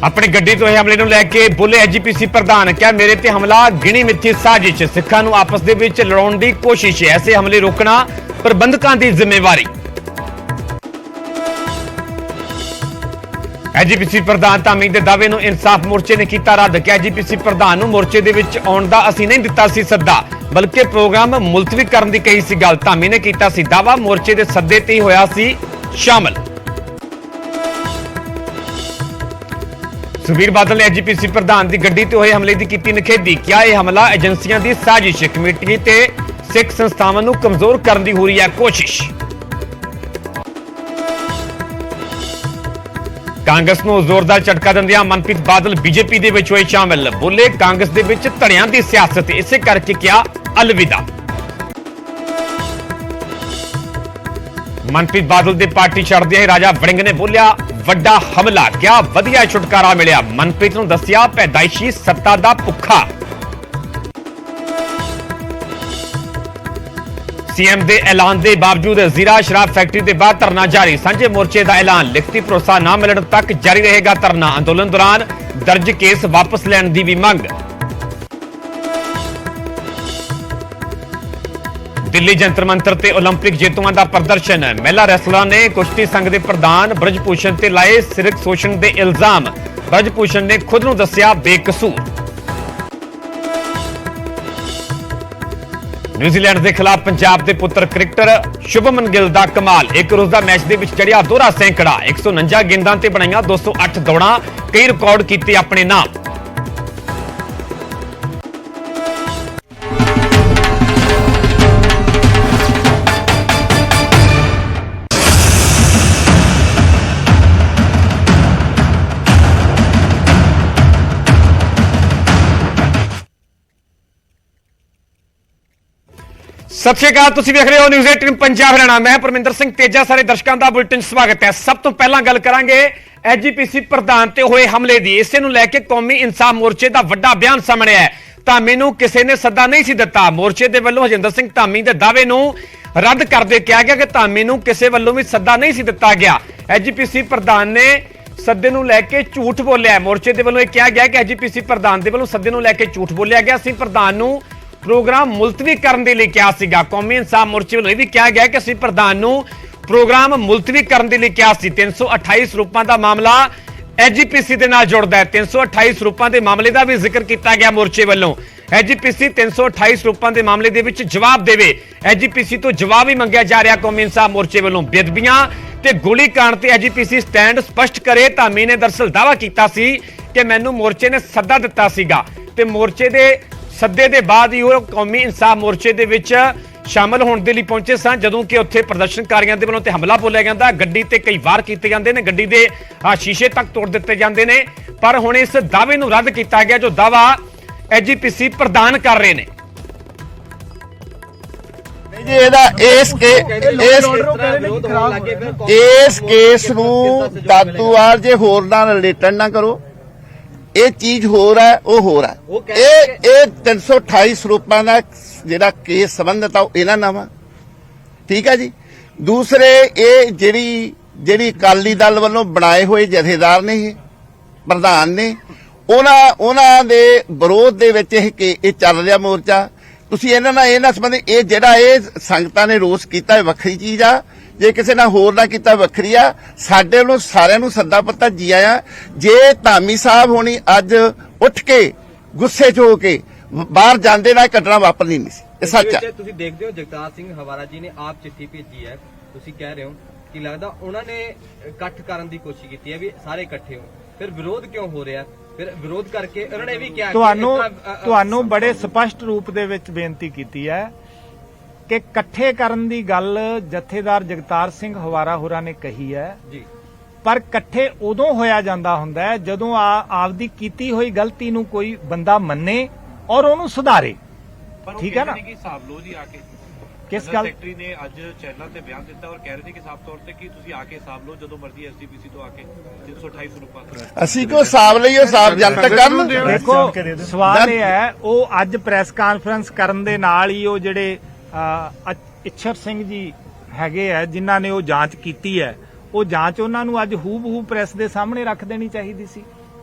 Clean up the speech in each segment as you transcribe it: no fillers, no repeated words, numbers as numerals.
अपनी गड्डी तो हमले ਨੂੰ ਲੈ ਕੇ ਬੋਲੇ ਐਜੀਪੀਸੀ ਪ੍ਰਧਾਨ ਕਿਹਾ ਮੇਰੇ ਤੇ ਹਮਲਾ ਗਿਣੀ ਮਿੱਥੀ ਸਾਜ਼ਿਸ਼ ਸਿੱਖਾਂ ਨੂੰ ਆਪਸ ਦੇ ਵਿੱਚ ਲੜਾਉਣ ਦੀ ਕੋਸ਼ਿਸ਼ ਹੈ ਐਸੇ ਹਮਲੇ ਰੋਕਣਾ ਪ੍ਰਬੰਧਕਾਂ ਦੀ ਜ਼ਿੰਮੇਵਾਰੀ ਐਜੀਪੀਸੀ ਪ੍ਰਧਾਨ ਧਾਮੀ ਦੇ ਦਾਅਵੇ ਨੂੰ ਇਨਸਾਫ ਮੋਰਚੇ ਨੇ ਕੀਤਾ ਰੱਦ ਕਿ ਐਜੀਪੀਸੀ ਪ੍ਰਧਾਨ ਨੂੰ ਮੋਰਚੇ ਦੇ ਵਿੱਚ ਆਉਣ ਦਾ ਅਸੀਂ ਨਹੀਂ ਦਿੱਤਾ ਸੀ ਸੱਦਾ ਬਲਕਿ ਪ੍ਰੋਗਰਾਮ ਮੁਲਤਵੀ ਕਰਨ ਦੀ ਕਹੀ ਸੀ ਗੱਲ ਧਾਮੀ ਨੇ ਕੀਤਾ ਸੀ ਦਾਅਵਾ ਮੋਰਚੇ ਦੇ ਸੱਦੇ ਤੇ ਹੀ ਹੋਇਆ ਸੀ ਸ਼ਾਮਲ सुखबीर बादल ने एजीपीसी प्रधान की गड्डी ते होए हमले की की निखेधी क्या यह हमला एजेंसियां की साजिश कमेटी ते सिख संस्थावां नूं कमजोर करने की हो रही है कोशिश कांग्रेस नूं जोरदार झटका दिंदियां मनप्रीत बादल बीजेपी दे विच होए शामिल बोले कांग्रेस दे विच धड़ियां दी सियासत इसे करके क्या अलविदा मनप्रीत बादल दे पार्टी छड्डदे राजा वड़िंग ने बोलिया वड्डा हमला क्या वधिया छुटकारा मिलिया मनप्रीत नूं दस्सिया पैदाइशी सत्ता दा भुखा सीएम दे ऐलान दे बावजूद जीरा शराब फैक्ट्री दे बाहर धरना जारी सांझे मोर्चे दा ऐलान लिखती भरोसा ना मिलण तक जारी रहेगा धरना अंदोलन दौरान दर्ज केस वापस लैण दी भी मंग दिल्ली जंतर मंतर ते ओलंपिक जेतुआं दा प्रदर्शन महिला रैसलर ने कुश्ती संघ दे प्रधान ब्रजभूषण ते लाए सिरक शोषण दे इल्जाम ब्रजभूषण ने खुद नूं दस्सिया बेकसूर न्यूजीलैंड के खिलाफ पंजाब के पुत्र क्रिकेटर शुभमन गिल का कमाल एक रोजा मैच के चढ़िया दोहरा सैकड़ा 149 गेंदां ते बनाईयां 208 दौड़ां कई रिकॉर्ड कीते अपने नाम सत श्री अकाल तुसीं वेख रहे हो न्यूज़ 18 पंजाब हरियाणा मैं परमिंदर सिंह तेजा सारे दर्शकों का बुलेटिन स्वागत है सब तो पहला गल करांगे एजीपीसी प्रधान ते होए हमले दी इसे नूं लैके कौमी इंसाफ मोर्चे का वड्डा बयान सामने है धामी नूं किसी ने सद्दा नहीं सी दिता मोर्चे दे वल्लों हरजिंदर सिंह धामी दे दावे नूं रद्द करदे कहा गया कि धामी नूं किसी वल्लों भी सद्दा नहीं सी दिता गया एजीपीसी प्रधान ने सद्दे नूं लैके झूठ बोलिया मोर्चे दे वल्लों कहा गया कि एजीपीसी प्रधान दे वल्लों सद्दे नूं लैके झूठ बोलिया गया सी प्रधान नूं प्रोग्राम मुलतवी करने के लिए क्या सीगा कौमी इंसाफ मोर्चे वालों भी कहा गया कि असीं प्रधान नूं प्रोग्राम मुलतवी करने के लिए क्या सी 328 रूपां दा मामला एजीपीसी दे नाल जुड़दा है 328 रूपां दे मामले का भी जिक्र किया गया मोर्चे वालों एजीपीसी 328 रूपां दे मामले दे विच जवाब देवे एजीपीसी तो जवाब ही मंगया जा रहा कौमी इंसाफ मोर्चे वालों बेदबियां ते गोलीकांड ते एजीपीसी स्टैंड स्पष्ट करे धामी ने दरअसल दावा किया सी कि मैनूं मोर्चे ने सद्दा दिता सीगा ते मोर्चे दे सद्दे दे बाद ही कौमी इंसाफ मोर्चे दे विच शामिल होने के लिए पहुंचे सन जदों कि उत्थे प्रदर्शनकारियों के वलों हमला बोलिया जाता गड्डी ते कई वार किए जाते हैं गड्डी के शीशे तक तोड़ दिते जाते हैं पर हुण इस दावे नूं रद्द किया गया जो दावा एजीपीसी प्रधान कर रहे हैं इस केस नूं दादूवाल जे होर नाल रिलेटेड ना करो ये चीज हो रहा है वो हो रहा है ये 328 रूपां दा जिहड़ा केस संबंधित है इन्हां नाल ठीक है जी दूसरे ये जिहड़ी अकाली दल वालों बनाए हुए जथेदार ने प्रधान ने उन्हां दे विरोध दे विच ये चल रहा मोर्चा तुसीं इन्हां नाल इन्हां संबंधी ये जिहड़ा ये संगतां ने रोस कीता वखरी चीज आ जे किसी ने होर ना किया वखरी आ साडे वल्लों सारिआं नूं सद्दा पत्ता जी आया जे धामी साहब होनी अज उठ के गुस्से च हो के बाहर जांदे ना घटना वापरनी नहीं सी सच है तुसीं देखदे हो जगतार सिंह हवारा जी ने आप चिट्ठी भेजी है तुसीं कह रहे हो कि लगदा उन्हां ने इकट्ठ करन दी कोशिश कीती है भी सारे इकट्ठे हो फिर विरोध क्यों हो रहा फिर विरोध करके उन्होंने भी क्या ਤੁਹਾਨੂੰ ਬੜੇ ਸਪਸ਼ਟ ਰੂਪ ਦੇ ਵਿੱਚ ਬੇਨਤੀ ਕੀਤੀ ਹੈ कि इकट्ठे करन दी गल जथेदार जगतार सिंह हवारा होरां ने कही है जी पर इकट्ठे उदों होया जांदा हुंदा है जदों आपदी कीती हुई गलती नूं कोई बंदा मन्ने और ओनूं सुधारे ठीक है ना किस गल सैकटरी ने अज चैनल ते बयान दिता और कह रहे थे कि साफ तौर ते कि तुसीं आके हिसाब लो जदों मर्जी एसजीपीसी तो आके 328 रूपा ਅਸੀਂ ਕੋ ਹਿਸਾਬ ਲਈਓ ਹਿਸਾਬ ਜਨਤਕ ਕਰਨ ਦੇਖੋ ਸਵਾਲ ਇਹ ਹੈ ਉਹ ਅੱਜ ਪ੍ਰੈਸ ਕਾਨਫਰੰਸ ਕਰਨ ਦੇ ਨਾਲ ਹੀ ਉਹ ਜਿਹੜੇ इच्छर सिंह जी हैगे है जिन्हां ने वो जांच कीती है वो जांच उन्हां नूं अज हूबहू प्रेस दे सामने रख देनी चाहिदी सी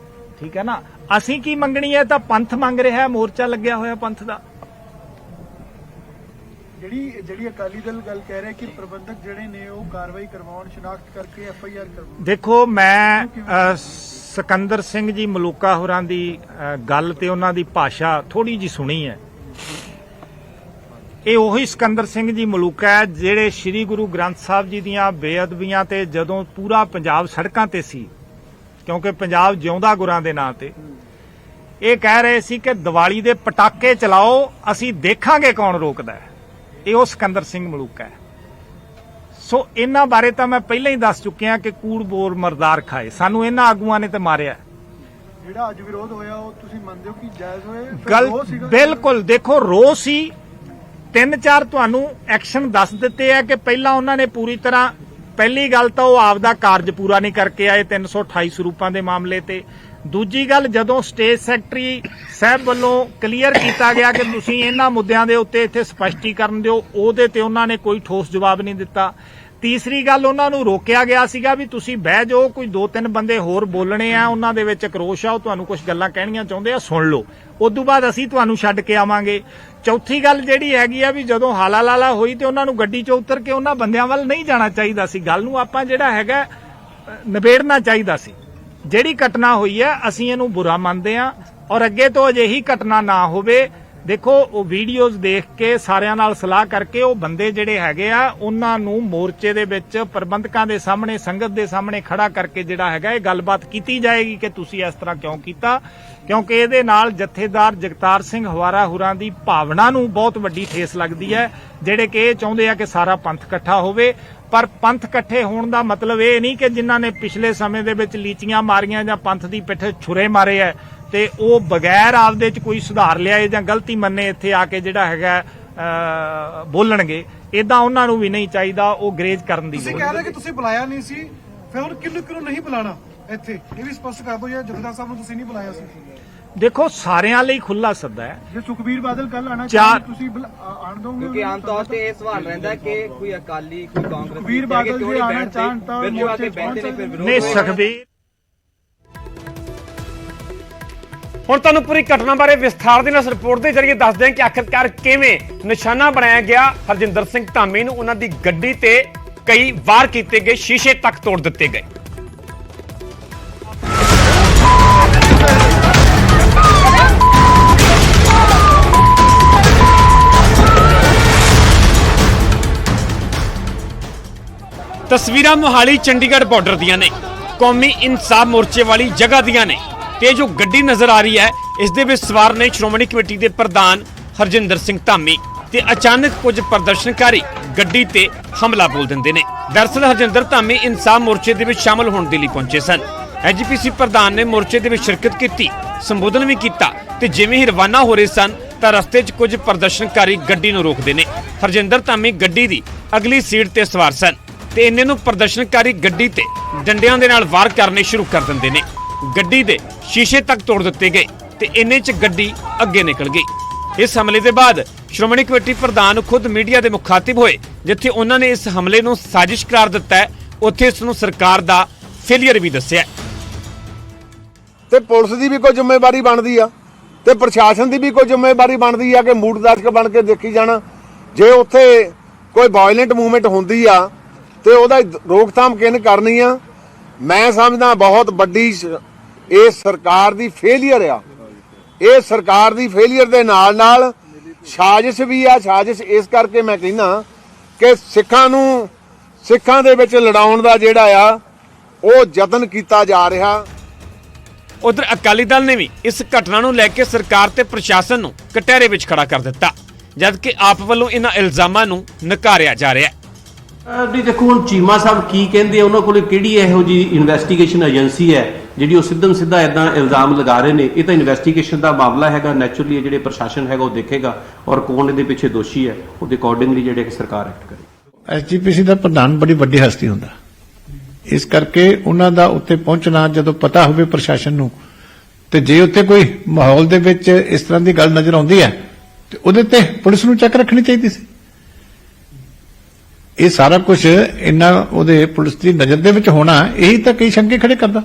ਠੀਕ ਹੈ ਨਾ। ਅਸੀਂ ਕੀ ਮੰਗਣੀ ਹੈ ਤਾਂ ਪੰਥ ਮੰਗ ਰਿਹਾ, ਮੋਰਚਾ ਲੱਗਿਆ ਹੋਇਆ ਪੰਥ ਦਾ। ਜਿਹੜੀ ਅਕਾਲੀ ਦਲ ਗੱਲ ਕਹਿ ਰਿਹਾ ਕਿ ਪ੍ਰਬੰਧਕ ਜਿਹੜੇ ਨੇ ਉਹ ਕਾਰਵਾਈ ਕਰਵਾਉਣ, ਸ਼ਨਾਖਤ ਕਰਕੇ FIR ਕਰਵਾਉਣ। ਦੇਖੋ, ਮੈਂ ਸਿਕੰਦਰ ਸਿੰਘ ਜੀ ਮਲੂਕਾ ਹੋਰਾਂ ਦੀ ਗੱਲ ਤੇ ਉਹਨਾਂ ਦੀ ਭਾਸ਼ਾ ਥੋੜੀ ਜੀ ਸੁਣੀ ਹੈ। ਇਹ ਉਹੀ ਸਿਕੰਦਰ ਸਿੰਘ ਜੀ ਮਲੂਕਾ ਹੈ ਜਿਹੜੇ ਸ੍ਰੀ ਗੁਰੂ ਗ੍ਰੰਥ ਸਾਹਿਬ ਜੀ ਦੀਆਂ ਬੇਅਦਬੀਆਂ ਤੇ ਜਦੋਂ ਪੂਰਾ ਪੰਜਾਬ ਸੜਕਾਂ ਤੇ ਸੀ, ਕਿਉਂਕਿ ਪੰਜਾਬ ਜਿਉਂਦਾ ਗੁਰਾਂ ਦੇ ਨਾਂ ਤੇ, ਇਹ ਕਹਿ ਰਹੇ ਸੀ ਕਿ ਦੀਵਾਲੀ ਦੇ ਪਟਾਕੇ ਚਲਾਓ, ਅਸੀਂ ਦੇਖਾਂਗੇ ਕੌਣ ਰੋਕਦਾ ਹੈ। ਇਹ ਉਹ ਸਿਕੰਦਰ ਸਿੰਘ ਮਲੂਕਾ ਹੈ। ਸੋ ਇਹਨਾਂ ਬਾਰੇ ਤਾਂ ਮੈਂ ਪਹਿਲਾਂ ਹੀ ਦੱਸ ਚੁੱਕਿਆ ਕਿ ਕੂੜ ਬੋਰ ਮਰਦਾਰ ਖਾਏ, ਸਾਨੂੰ ਇਹਨਾਂ ਆਗੂਆਂ ਨੇ ਤੇ ਮਾਰਿਆ। ਜਿਹੜਾ ਅੱਜ ਵਿਰੋਧ ਹੋਇਆ ਉਹ ਤੁਸੀਂ ਮੰਨਦੇ ਹੋ ਕਿ ਜਾਇਜ਼ ਹੋਇਆ? ਗੱਲ ਬਿਲਕੁਲ, ਦੇਖੋ ਰੋਸ ਸੀ। 3-4 ਤੁਹਾਨੂੰ ਐਕਸ਼ਨ ਦੱਸ ਦਿੱਤੇ ਆ ਕਿ ਪਹਿਲਾਂ ਉਹਨਾਂ ਨੇ ਪੂਰੀ ਤਰ੍ਹਾਂ, ਪਹਿਲੀ ਗੱਲ ਤਾਂ ਉਹ ਆਪਦਾ ਕਾਰਜ ਪੂਰਾ ਨਹੀਂ ਕਰਕੇ ਆਏ 328 ਸਰੂਪਾਂ ਦੇ ਮਾਮਲੇ ਤੇ। ਦੂਜੀ ਗੱਲ, ਜਦੋਂ ਸਟੇਟ ਸੈਕਟਰੀ ਸਾਹਿਬ ਵੱਲੋਂ ਕਲੀਅਰ ਕੀਤਾ ਗਿਆ ਕਿ ਤੁਸੀਂ ਇਹਨਾਂ ਮੁੱਦਿਆਂ ਦੇ ਉੱਤੇ ਇੱਥੇ ਸਪਸ਼ਟੀਕਰਨ ਦਿਓ, ਉਹਦੇ ਤੇ ਉਹਨਾਂ ਨੇ ਕੋਈ ਠੋਸ ਜਵਾਬ ਨਹੀਂ ਦਿੱਤਾ। ਤੀਸਰੀ ਗੱਲ, ਉਹਨਾਂ ਨੂੰ ਰੋਕਿਆ ਗਿਆ ਸੀਗਾ ਵੀ ਤੁਸੀਂ ਬਹਿ ਜਾਓ, ਕੋਈ 2-3 ਬੰਦੇ ਹੋਰ ਬੋਲਣੇ ਆ, ਉਹਨਾਂ ਦੇ ਵਿੱਚ ਆਕਰੋਸ਼ ਆ, ਉਹ ਤੁਹਾਨੂੰ ਕੁਝ ਗੱਲਾਂ ਕਹਿਣੀਆਂ ਚਾਹੁੰਦੇ ਆ, ਸੁਣ ਲਓ, ਉਦੋਂ ਬਾਅਦ ਅਸੀਂ ਤੁਹਾਨੂੰ ਛੱਡ ਕੇ ਆਵਾਂਗੇ। ਚੌਥੀ ਗੱਲ ਜਿਹੜੀ ਹੈਗੀ ਆ ਵੀ ਜਦੋਂ ਹਾਲਾ ਲਾਲਾ ਹੋਈ ਤੇ ਉਹਨਾਂ ਨੂੰ ਗੱਡੀ 'ਚੋਂ ਉਤਰ ਕੇ ਉਹਨਾਂ ਬੰਦਿਆਂ ਵੱਲ ਨਹੀਂ ਜਾਣਾ ਚਾਹੀਦਾ ਸੀ। ਗੱਲ ਨੂੰ ਆਪਾਂ ਜਿਹੜਾ ਹੈਗਾ ਨਿਬੇੜਨਾ ਚਾਹੀਦਾ ਸੀ। ਜਿਹੜੀ ਘਟਨਾ ਹੋਈ ਹੈ ਅਸੀਂ ਇਹਨੂੰ ਬੁਰਾ ਮੰਨਦੇ ਹਾਂ ਔਰ ਅੱਗੇ ਤੋਂ ਅਜਿਹੀ ਘਟਨਾ ਨਾ ਹੋਵੇ। ਦੇਖੋ, ਉਹ ਵੀਡੀਓਜ਼ ਦੇਖ ਕੇ ਸਾਰਿਆਂ ਨਾਲ ਸਲਾਹ ਕਰਕੇ ਉਹ ਬੰਦੇ ਜਿਹੜੇ ਹੈਗੇ ਆ ਉਹਨਾਂ ਨੂੰ ਮੋਰਚੇ ਦੇ ਵਿੱਚ ਪ੍ਰਬੰਧਕਾਂ ਦੇ ਸਾਹਮਣੇ, ਸੰਗਤ ਦੇ ਸਾਹਮਣੇ ਖੜਾ ਕਰਕੇ ਜਿਹੜਾ ਹੈਗਾ ਇਹ ਗੱਲਬਾਤ ਕੀਤੀ ਜਾਏਗੀ ਕਿ ਤੁਸੀਂ ਇਸ ਤਰ੍ਹਾਂ ਕਿਉਂ ਕੀਤਾ, ਕਿਉਂਕਿ ਇਹਦੇ ਨਾਲ ਜਥੇਦਾਰ ਜਗਤਾਰ ਸਿੰਘ ਹਵਾਰਾ ਹੁਰਾਂ ਦੀ ਭਾਵਨਾ ਨੂੰ ਬਹੁਤ ਵੱਡੀ ਠੇਸ ਲੱਗਦੀ ਹੈ, ਜਿਹੜੇ ਕਿ ਇਹ ਚਾਹੁੰਦੇ ਆ ਕਿ ਸਾਰਾ ਪੰਥ ਇਕੱਠਾ ਹੋਵੇ। ਪਰ ਪੰਥ ਇਕੱਠੇ ਹੋਣ ਦਾ ਮਤਲਬ ਇਹ ਨਹੀਂ ਕਿ ਜਿਨ੍ਹਾਂ ਨੇ ਪਿਛਲੇ ਸਮੇਂ ਦੇ ਵਿੱਚ ਲੀਚੀਆਂ ਮਾਰੀਆਂ ਜਾਂ ਪੰਥ ਦੀ ਪਿੱਠ ਛੁਰੇ ਮਾਰੇ ਹੈ ਤੇ ਉਹ ਬਗੈਰ ਆਪਦੇ 'ਚ ਕੋਈ ਸੁਧਾਰ ਲਿਆਏ ਜਾਂ ਗਲਤੀ ਮੰਨੇ ਇੱਥੇ ਆ ਕੇ ਜਿਹੜਾ ਹੈਗਾ ਬੋਲਣਗੇ। ਇਦਾਂ ਉਹਨਾਂ ਨੂੰ ਵੀ ਨਹੀਂ ਚਾਹੀਦਾ, ਉਹ ਗਰੇਜ ਕਰਨ ਦੀ ਤੁਸੀਂ ਕਹਿ ਰਹੇ ਕਿ ਤੁਸੀਂ ਬੁਲਾਇਆ ਨਹੀਂ ਸੀ, ਫਿਰ ਹੁਣ ਕਿਹਨੂੰ ਨਹੀਂ ਬੁਲਾਣਾ ਇੱਥੇ, ਇਹ ਵੀ ਸਪਸ਼ਟ ਕਰ ਦਿਓ। ਜਾਂ ਜਥੇਦਾਰ ਸਾਹਿਬ ਨੂੰ ਤੁਸੀਂ ਨਹੀਂ ਬੁਲਾਇਆ ਸੀ? ਦੇਖੋ, ਸਾਰਿਆਂ ਲਈ ਖੁੱਲਾ ਸੱਦਾ ਹੈ। ਜੇ ਸੁਖਬੀਰ ਬਾਦਲ ਕੱਲ ਆਣਾ ਚਾਰ ਤੁਸੀਂ ਆਣ ਦੋਗੇ? ਕਿਉਂਕਿ ਆਮ ਤੌਰ ਤੇ ਇਹ ਸਵਾਲ ਰਹਿੰਦਾ ਕਿ ਕੋਈ ਅਕਾਲੀ, ਕੋਈ ਕਾਂਗਰਸ, ਸੁਖਬੀਰ ਬਾਦਲ ਜੇ ਆਣਾ ਚਾਹਣ ਤਾਂ ਮੋਰਚੇ ਬੈਠਦੇ ਨੇ, ਫਿਰ ਵਿਰੋਧ ਨਹੀਂ ਸੁਖਬੀਰ। ਹੁਣ ਤੁਹਾਨੂੰ ਪੂਰੀ ਘਟਨਾ ਬਾਰੇ ਵਿਸਥਾਰ ਦੇ ਨਾਲ ਰਿਪੋਰਟ ਦੇ ਜ਼ਰੀਏ ਦੱਸਦੇ ਹਾਂ ਕਿ ਆਖਿਰਕਾਰ ਕਿਵੇਂ ਨਿਸ਼ਾਨਾ ਬਣਾਇਆ ਗਿਆ ਹਰਜਿੰਦਰ ਸਿੰਘ ਧਾਮੀ ਨੂੰ। ਉਹਨਾਂ ਦੀ ਗੱਡੀ ਤੇ ਕਈ ਵਾਰ ਕੀਤੇ ਗਏ, ਸ਼ੀਸ਼ੇ ਤੱਕ ਤੋੜ ਦਿੱਤੇ ਗਏ। ਤਸਵੀਰਾਂ ਮੋਹਾਲੀ ਚੰਡੀਗੜ੍ਹ ਬਾਰਡਰ ਦੀਆਂ ਨੇ, ਕੌਮੀ ਇਨਸਾਫ ਮੋਰਚੇ ਵਾਲੀ ਜਗ੍ਹਾ ਦੀਆਂ ਨੇ ਤੇ ਜੋ ਗੱਡੀ ਨਜ਼ਰ ਆ ਰਹੀ ਹੈ ਇਸ ਦੇ ਵਿੱਚ ਸਵਾਰ ਨੇ ਸ਼੍ਰੋਮਣੀ ਕਮੇਟੀ ਦੇ ਪ੍ਰਧਾਨ ਹਰਜਿੰਦਰ ਸਿੰਘ ਧਾਮੀ ਤੇ ਅਚਾਨਕ ਕੁਝ ਪ੍ਰਦਰਸ਼ਨਕਾਰੀ ਗੱਡੀ ਤੇ ਹਮਲਾ ਬੋਲ ਦਿੰਦੇ ਨੇ। ਦਰਅਸਲ ਹਰਜਿੰਦਰ ਧਾਮੀ ਇਨਸਾਫ ਮੋਰਚੇ ਦੇ ਵਿੱਚ ਸ਼ਾਮਲ ਹੋਣ ਦੇ ਲਈ ਪਹੁੰਚੇ ਸਨ। ਐਜੀਪੀਸੀ ਪ੍ਰਧਾਨ ਨੇ ਮੋਰਚੇ ਦੇ ਵਿੱਚ ਸ਼ਿਰਕਤ ਕੀਤੀ, ਸੰਬੋਧਨ ਵੀ ਕੀਤਾ ਤੇ ਜਿਵੇਂ ਹੀ ਰਵਾਨਾ ਹੋ ਰਹੇ ਸਨ ਤਾਂ ਰਸਤੇ 'ਚ ਕੁਝ ਪ੍ਰਦਰਸ਼ਨਕਾਰੀ ਗੱਡੀ ਨੂੰ ਰੋਕਦੇ ਨੇ। ਹਰਜਿੰਦਰ ਧਾਮੀ ਗੱਡੀ ਦੀ ਅਗਲੀ ਸੀਟ ਤੇ ਸਵਾਰ ਸਨ ਤੇ ਇੰਨੇ ਨੂੰ ਪ੍ਰਦਰਸ਼ਨਕਾਰੀ ਗੱਡੀ ਤੇ ਡੰਡਿਆਂ ਦੇ ਨਾਲ ਵਾਰ ਕਰਨੇ ਸ਼ੁਰੂ ਕਰ ਦਿੰਦੇ ਨੇ। ਗੱਡੀ ਦੇ ਸ਼ੀਸ਼ੇ ਤੱਕ ਤੋੜ ਦਿੱਤੇ ਗਏ ਤੇ ਇੰਨੇ 'ਚ ਗੱਡੀ ਅੱਗੇ ਨਿਕਲ ਗਈ। ਇਸ ਹਮਲੇ ਦੇ ਬਾਅਦ ਸ਼੍ਰੋਮਣੀ ਕਮੇਟੀ ਪ੍ਰਧਾਨ ਖੁਦ ਮੀਡੀਆ ਦੇ ਮੁਖਾਤਿਬ ਹੋਏ। ਜਿੱਥੇ ਉਹਨਾਂ ਨੇ ਇਸ ਹਮਲੇ ਨੂੰ ਸਾਜ਼ਿਸ਼ ਕਰਾਰ ਦਿੱਤਾ ਹੈ, ਉੱਥੇ ਇਸ ਨੂੰ ਸਰਕਾਰ ਦਾ ਫੇਲੀਅਰ ਵੀ ਦੱਸਿਆ। ਤੇ ਪੁਲਿਸ ਦੀ ਵੀ ਕੋਈ ਜ਼ਿੰਮੇਵਾਰੀ ਬਣਦੀ ਆ ਤੇ ਪ੍ਰਸ਼ਾਸਨ ਦੀ ਵੀ ਕੋਈ ਜ਼ਿੰਮੇਵਾਰੀ ਬਣਦੀ ਆ ਕਿ ਮੂਡ ਦਰਸ਼ਕ ਬਣ ਕੇ ਦੇਖੀ ਜਾਣਾ। ਜੇ ਉੱਥੇ ਕੋਈ ਵਾਇਲੈਂਟ ਮੂਵਮੈਂਟ ਹੁੰਦੀ ਆ ਤੇ ਉਹਦਾ ਰੋਕਥਾਮ ਕਿਹਨੇ ਕਰਨੀ ਆ? ਮੈਂ ਸਮਝਦਾ ਬਹੁਤ ਵੱਡੀ ਇਹ ਸਰਕਾਰ ਦੀ ਫੇਲੀਅਰ ਆ। ਇਹ ਸਰਕਾਰ ਦੀ ਫੇਲੀਅਰ ਦੇ ਨਾਲ ਨਾਲ ਸਾਜ਼ਿਸ਼ ਵੀ ਆ। ਸਾਜ਼ਿਸ਼ ਇਸ ਕਰਕੇ ਮੈਂ ਕਹਿੰਦਾ ਕਿ ਸਿੱਖਾਂ ਦੇ ਵਿੱਚ ਲੜਾਉਣ ਦਾ ਜਿਹੜਾ ਆ ਉਹ ਯਤਨ ਕੀਤਾ ਜਾ ਰਿਹਾ। ਉਧਰ ਅਕਾਲੀ ਦਲ ਨੇ ਵੀ ਇਸ ਘਟਨਾ ਨੂੰ ਲੈ ਕੇ ਸਰਕਾਰ ਤੇ ਪ੍ਰਸ਼ਾਸਨ ਨੂੰ ਕਟਹਿਰੇ ਵਿੱਚ ਖੜਾ ਕਰ ਦਿੱਤਾ, ਜਦਕਿ ਆਪ ਵੱਲੋਂ ਇਹਨਾਂ ਇਲਜ਼ਾਮਾਂ ਨੂੰ ਨਕਾਰਿਆ ਜਾ ਰਿਹਾ ਹੈ। ਨਹੀਂ ਦੇਖੋ, ਹੁਣ ਚੀਮਾ ਸਾਹਿਬ ਕੀ ਕਹਿੰਦੇ ਆ, ਉਹਨਾਂ ਕੋਲ ਕਿਹੜੀ ਇਹੋ ਜੀ ਇਨਵੈਸਟੀਗੇਸ਼ਨ ਏਜੰਸੀ ਹੈ ਜਿਹੜੀ ਉਹ ਸਿੱਧਾ ਇਦਾਂ ਇਲਜ਼ਾਮ ਲਗਾ ਰਹੇ ਨੇ? ਇਹ ਤਾਂ ਇਨਵੈਸਟੀਗੇਸ਼ਨ ਦਾ ਮਾਮਲਾ ਹੈਗਾ। ਨੈਚੁਰਲੀ ਇਹ ਜਿਹੜੇ ਪ੍ਰਸ਼ਾਸਨ ਹੈਗਾ ਉਹ ਦੇਖੇਗਾ ਔਰ ਕੌਣ ਇਹਦੇ ਪਿੱਛੇ ਦੋਸ਼ੀ ਹੈ ਉਹਦੇ ਅਕੋਰਡਿੰਗਲੀ ਜਿਹੜੇ ਕਿ ਸਰਕਾਰ ਐਕਟ ਕਰੇ। ਐਸਜੀਪੀਸੀ ਦਾ ਪ੍ਰਧਾਨ ਬੜੀ ਵੱਡੀ ਹਸਤੀ ਹੁੰਦਾ, ਇਸ ਕਰਕੇ ਉਹਨਾਂ ਦਾ ਉੱਥੇ ਪਹੁੰਚਣਾ ਜਦੋਂ ਪਤਾ ਹੋਵੇ ਪ੍ਰਸ਼ਾਸਨ ਨੂੰ, ਤੇ ਜੇ ਉੱਥੇ ਕੋਈ ਮਾਹੌਲ ਦੇ ਵਿੱਚ ਇਸ ਤਰ੍ਹਾਂ ਦੀ ਗੱਲ ਨਜ਼ਰ ਆਉਂਦੀ ਹੈ ਤੇ ਉਹਦੇ ਤੇ ਪੁਲਿਸ ਨੂੰ ਚੈੱਕ ਰੱਖਣੀ ਚਾਹੀਦੀ ਸੀ। ਇਹ ਸਾਰਾ ਕੁਝ ਇੰਨਾ ਉਹਦੇ ਪੁਲਿਸ ਦੀ ਨਜ਼ਰ ਦੇ ਵਿੱਚ ਹੋਣਾ, ਇਹੀ ਤਾਂ ਕਈ ਸ਼ੰਕੇ ਖੜੇ ਕਰਦਾ।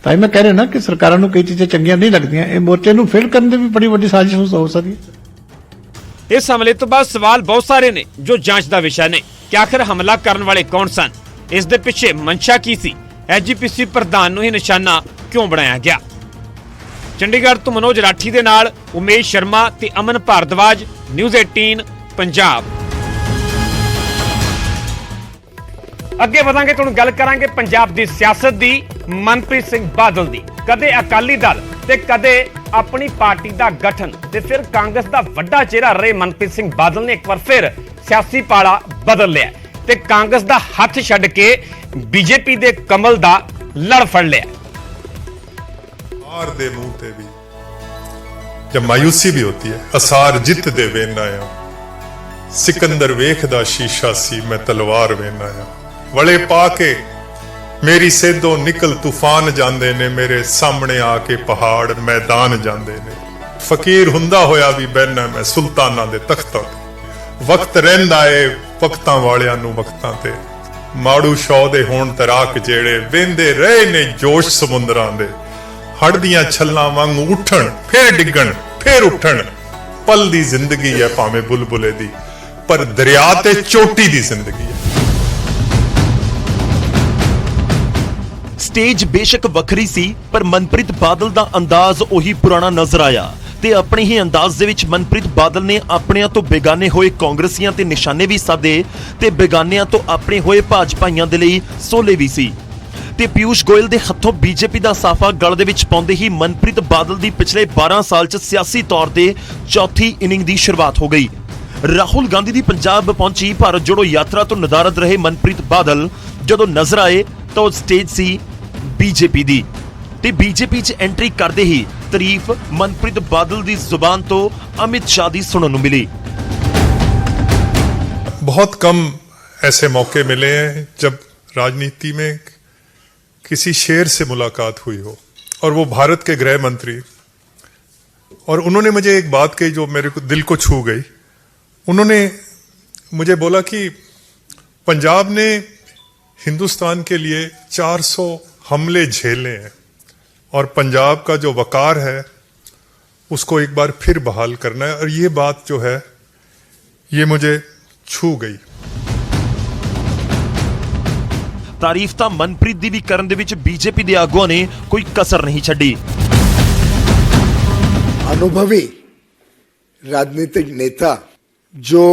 ਤਾਂ ਮੈਂ ਕਹਿ ਰਿਹਾ ਨਾ ਕਿ ਸਰਕਾਰਾਂ ਨੂੰ ਕਈ ਚੀਜ਼ਾਂ ਚੰਗੀਆਂ ਨਹੀਂ ਲੱਗਦੀਆਂ, ਇਹ ਮੋਰਚੇ ਨੂੰ ਫੇਲ ਕਰਨ ਦੀ ਵੀ ਬੜੀ ਵੱਡੀ ਸਾਜ਼ਿਸ਼ ਹੋ ਸਕਦੀ ਹੈ। ਇਸ ਹਮਲੇ ਤੋਂ ਬਾਅਦ ਸਵਾਲ ਬਹੁਤ ਸਾਰੇ ਨੇ ਜੋ ਜਾਂਚ ਦਾ ਵਿਸ਼ਾ ਨੇ ਕਿ ਆਖਿਰ ਹਮਲਾ ਕਰਨ ਵਾਲੇ ਕੌਣ ਸਨ, ਇਸ ਦੇ ਪਿੱਛੇ ਮਨਸ਼ਾ ਕੀ ਸੀ, ਐਜੀਪੀਸੀ ਪ੍ਰਧਾਨ ਨੂੰ ਹੀ ਨਿਸ਼ਾਨਾ ਕਿਉਂ ਬਣਾਇਆ ਗਿਆ। ਚੰਡੀਗੜ੍ਹ ਤੋਂ ਮਨੋਜ ਰਾਠੀ ਦੇ ਨਾਲ ਉਮੇਸ਼ ਸ਼ਰਮਾ ਤੇ ਅਮਨ ਭਾਰਦਵਾਜ, ਨਿਊਜ਼ 18 ਪੰਜਾਬ। ਅੱਗੇ ਵਧਾਂਗੇ, ਤੁਹਾਨੂੰ ਗੱਲ ਕਰਾਂਗੇ ਪੰਜਾਬ ਦੀ ਸਿਆਸਤ ਦੀ, ਮਨਪ੍ਰੀਤ ਸਿੰਘ ਬਾਦਲ ਦੀ। ਕਦੇ ਅਕਾਲੀ ਦਲ ਤੇ ਕਦੇ ਆਪਣੀ ਪਾਰਟੀ ਦਾ ਗਠਨ ਤੇ ਫਿਰ ਕਾਂਗਰਸ ਦਾ ਵੱਡਾ ਚਿਹਰਾ ਰਹੇ ਮਨਪ੍ਰੀਤ ਸਿੰਘ ਬਾਦਲ ਨੇ ਇੱਕ ਵਾਰ ਫਿਰ ਸਿਆਸੀ ਪਾਲਾ ਬਦਲ ਲਿਆ ਤੇ ਕਾਂਗਰਸ ਦਾ ਹੱਥ ਛੱਡ ਕੇ ਬੀਜੇਪੀ ਦੇ ਕਮਲ ਦਾ ਲੜ ਫੜ ਲਿਆ। हार दे मुंह ते भी जब मायूसी भी होती है, असार जित दे वेना आ, सिकंदर वेखदा शीशा सी मैं तलवार वेना आ, वले पाके मेरी सेधों निकल तूफान जांदे ने, मेरे सामने आके पहाड़ मैदान जांदे ने, फकीर हुंदा होया भी बहना मैं सुल्ताना दे तख्तां ते, वक्त रहिंदा ए वक्तां वालियां नूं वक्तां ते, माड़ू शौ दे होण तराक जेड़े वेंदे रहे ने जोश समुंदरां दे, हड़ दियां छल्लां वांग उठण फिर डिगण फिर उठण, पल दी जिंदगी है भावें बुलबुले दी, पर दरिया ते चोटी दी जिंदगी है। ਸਟੇਜ ਬੇਸ਼ੱਕ ਵੱਖਰੀ ਸੀ ਪਰ ਮਨਪ੍ਰੀਤ ਬਾਦਲ ਦਾ ਅੰਦਾਜ਼ ਉਹੀ ਪੁਰਾਣਾ ਨਜ਼ਰ ਆਇਆ ਤੇ ਆਪਣੇ ਹੀ ਅੰਦਾਜ਼ ਦੇ ਵਿੱਚ ਮਨਪ੍ਰੀਤ ਬਾਦਲ ਨੇ ਆਪਣਿਆਂ ਤੋਂ ਬੇਗਾਨੇ ਹੋਏ ਕਾਂਗਰਸੀਆਂ ਤੇ ਨਿਸ਼ਾਨੇ ਵੀ ਸਾਧੇ ਤੇ ਬੇਗਾਨਿਆਂ ਤੋਂ ਆਪਣੇ ਹੋਏ ਭਾਜਪਾਈਆਂ ਦੇ ਲਈ ਸੋਲੇ ਵੀ ਸੀ ਤੇ ਪਿਊਸ਼ ਗੋਇਲ ਦੇ ਹੱਥੋਂ ਬੀਜੇਪੀ ਦਾ ਸਾਫਾ ਗਲ ਦੇ ਵਿੱਚ ਪਾਉਂਦੇ ਹੀ ਮਨਪ੍ਰੀਤ ਬਾਦਲ ਦੀ ਪਿਛਲੇ 12 ਸਾਲ 'ਚ ਸਿਆਸੀ ਤੌਰ ਤੇ ਚੌਥੀ ਇਨਿੰਗ ਦੀ ਸ਼ੁਰੂਆਤ ਹੋ ਗਈ। ਰਾਹੁਲ ਗਾਂਧੀ ਦੀ ਪੰਜਾਬ ਪਹੁੰਚੀ ਭਾਰਤ ਜੋੜੋ ਯਾਤਰਾ ਤੋਂ ਨਦਾਰਦ ਰਹੇ ਮਨਪ੍ਰੀਤ ਬਾਦਲ ਜਦੋਂ ਨਜ਼ਰ ਆਏ ਤਾਂ ਉਹ ਸਟੇਜ ਸੀ ਬੀਜੇਪੀ ਦੀ ਤੇ ਬੀਜੇਪੀ 'ਚ ਐਂਟਰੀ ਕਰਦੇ ਹੀ ਤਾਰੀਫ ਮਨਪ੍ਰੀਤ ਬਾਦਲ ਦੀ ਜ਼ੁਬਾਨ ਤੋਂ ਅਮਿਤ ਸ਼ਾਹ ਦੀ ਸੁਣਨ ਨੂੰ ਮਿਲੀ। बहुत कम ऐसे मौके मिले हैं जब राजनीति में किसी शेर से मुलाकात हुई हो, और वो भारत के गृह मंत्री, और उन्होंने मुझे एक बात कही जो मेरे को दिल को छू गई। उन्होंने मुझे बोला कि पंजाब ने हिंदुस्तान के लिए 400 हमले झेले हैं और पंजाब का जो वकार है उसको एक बार फिर बहाल करना है, और ये बात जो है ये मुझे छू गई। ਤਾਰੀਫ ਤਾਂ ਮਨਪ੍ਰੀਤ ਦੀ ਵੀ ਕਰਨ ਦੇ ਵਿੱਚ ਬੀਜੇਪੀ ਦੇ ਆਗੂਆਂ ਨੇ ਕੋਈ ਕਸਰ ਨਹੀਂ ਛੱਡੀ। अनुभवी राजनीतिक नेता जो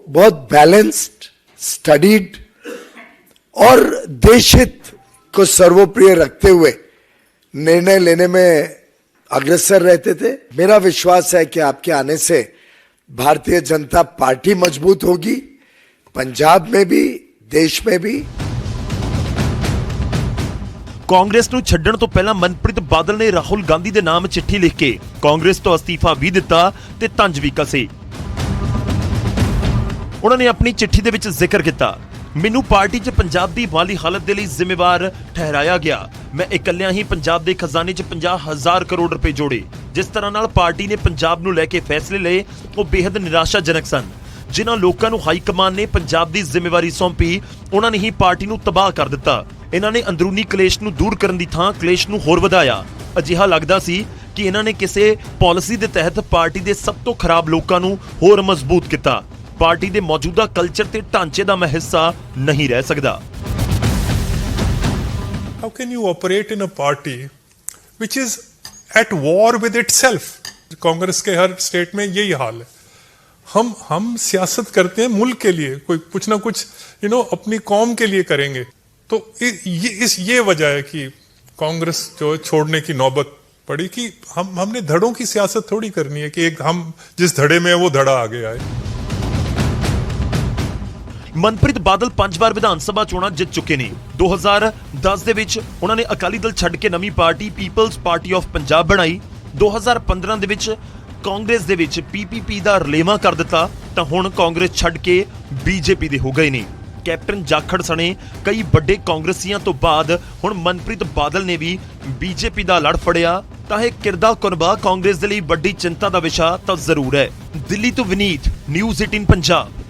बहुत बैलेंस्ड, स्टडीड और देशहित को सर्वोप्रिय रखते हुए निर्णय लेने में अग्रसर रहते थे। मेरा विश्वास है कि आपके आने से भारतीय जनता पार्टी मजबूत होगी, पंजाब में भी, देश में भी। ਕਾਂਗਰਸ ਨੂੰ ਛੱਡਣ ਤੋਂ ਪਹਿਲਾਂ ਮਨਪ੍ਰੀਤ ਬਾਦਲ ਨੇ ਰਾਹੁਲ ਗਾਂਧੀ ਦੇ ਨਾਮ ਚਿੱਠੀ ਲਿਖ ਕੇ ਕਾਂਗਰਸ ਤੋਂ ਅਸਤੀਫਾ ਵੀ ਦਿੱਤਾ ਤੇ ਤੰਜ ਵੀ ਕਸੇ। ਉਹਨਾਂ ਨੇ ਆਪਣੀ ਚਿੱਠੀ ਦੇ ਵਿੱਚ ਜ਼ਿਕਰ ਕੀਤਾ, ਮੈਨੂੰ ਪਾਰਟੀ 'ਚ ਪੰਜਾਬ ਦੀ ਮਾਲੀ ਹਾਲਤ ਦੇ ਲਈ ਜ਼ਿੰਮੇਵਾਰ ਠਹਿਰਾਇਆ ਗਿਆ। ਮੈਂ ਇਕੱਲਿਆਂ ਹੀ ਪੰਜਾਬ ਦੇ ਖਜ਼ਾਨੇ 'ਚ 50,000 ਕਰੋੜ ਰੁਪਏ ਜੋੜੇ। ਜਿਸ ਤਰ੍ਹਾਂ ਨਾਲ ਪਾਰਟੀ ਨੇ ਪੰਜਾਬ ਨੂੰ ਲੈ ਕੇ ਫੈਸਲੇ ਲਏ ਉਹ ਬੇहद ਨਿਰਾਸ਼ਾਜਨਕ ਸਨ। ਜਿਨ੍ਹਾਂ ਲੋਕਾਂ ਨੂੰ ਹਾਈ ਕਮਾਨ ਨੇ ਪੰਜਾਬ ਦੀ ਜ਼ਿੰਮੇਵਾਰੀ ਸੌਂਪੀ ਉਹਨਾਂ ਨੇ ਹੀ ਪਾਰਟੀ ਨੂੰ ਤਬਾਹ ਕਰ ਦਿੱਤਾ। ਇਹਨਾਂ ਨੇ ਅੰਦਰੂਨੀ ਕਲੇਸ਼ ਨੂੰ ਦੂਰ ਕਰਨ ਦੀ ਥਾਂ ਕਲੇਸ਼ ਨੂੰ ਹੋਰ ਵਧਾਇਆ। ਅਜਿਹਾ ਲੱਗਦਾ ਸੀ ਕਿ ਇਹਨਾਂ ਨੇ ਕਿਸੇ ਪਾਲਿਸੀ ਦੇ ਤਹਿਤ ਪਾਰਟੀ ਦੇ ਸਭ ਤੋਂ ਖਰਾਬ ਲੋਕਾਂ ਨੂੰ ਹੋਰ ਮਜ਼ਬੂਤ ਕੀਤਾ। ਪਾਰਟੀ ਦੇ ਮੌਜੂਦਾ ਕਲਚਰ ਤੇ ਢਾਂਚੇ ਦਾ ਮੈਂ ਹਿੱਸਾ ਨਹੀਂ ਰਹਿ ਸਕਦਾ। How can you operate in a party which is at war with itself? Congress के हर स्टेट में यही हाल है। हम सियासत करते हैं मुल्क के लिए, कोई कुछ ना कुछ अपनी कौम के लिए करेंगे, तो ये वजह है कि कांग्रेस जो छोड़ने की नौबत पड़ी कि हमने धड़ों की सियासत थोड़ी करनी है कि एक हम जिस धड़े में है वो धड़ा आगे आए। ਮਨਪ੍ਰੀਤ ਬਾਦਲ 5 ਵਾਰ ਵਿਧਾਨ ਸਭਾ ਚੋਣਾਂ ਜਿੱਤ ਚੁੱਕੇ ਨੇ। 2010 ਦੇ ਵਿੱਚ ਉਹਨਾਂ ਨੇ ਅਕਾਲੀ ਦਲ ਛੱਡ ਕੇ ਨਵੀਂ party People's Party of Punjab ਬਣਾਈ। 2015 ਦੇ ਵਿੱਚ ਕਾਂਗਰਸ ਦੇ ਵਿੱਚ ਪੀਪੀਪੀ ਦਾ ਰਲੇਵਾਂ ਕਰ ਦਿੱਤਾ ਤਾਂ ਹੁਣ ਕਾਂਗਰਸ ਛੱਡ ਕੇ ਬੀਜੇਪੀ ਦੇ ਹੋ ਗਏ ਨੇ। ਕੈਪਟਨ ਜਾਖੜ ਸਣੇ ਕਈ ਵੱਡੇ ਕਾਂਗਰਸੀਆਂ ਤੋਂ ਬਾਅਦ ਹੁਣ ਮਨਪ੍ਰੀਤ ਬਾਦਲ ਨੇ ਵੀ ਬੀਜੇਪੀ ਦਾ ਲੜ ਫੜਿਆ ਤਾਂ ਇਹ ਕਿਰਦਾ ਕੁਨਬਾ ਕਾਂਗਰਸ ਦੇ ਲਈ ਵੱਡੀ ਚਿੰਤਾ ਦਾ ਵਿਸ਼ਾ ਤਾਂ ਜ਼ਰੂਰ ਹੈ। ਦਿੱਲੀ ਤੋਂ ਵਿਨੀਤ, ਨਿਊਜ਼ 18 ਪੰਜਾਬ।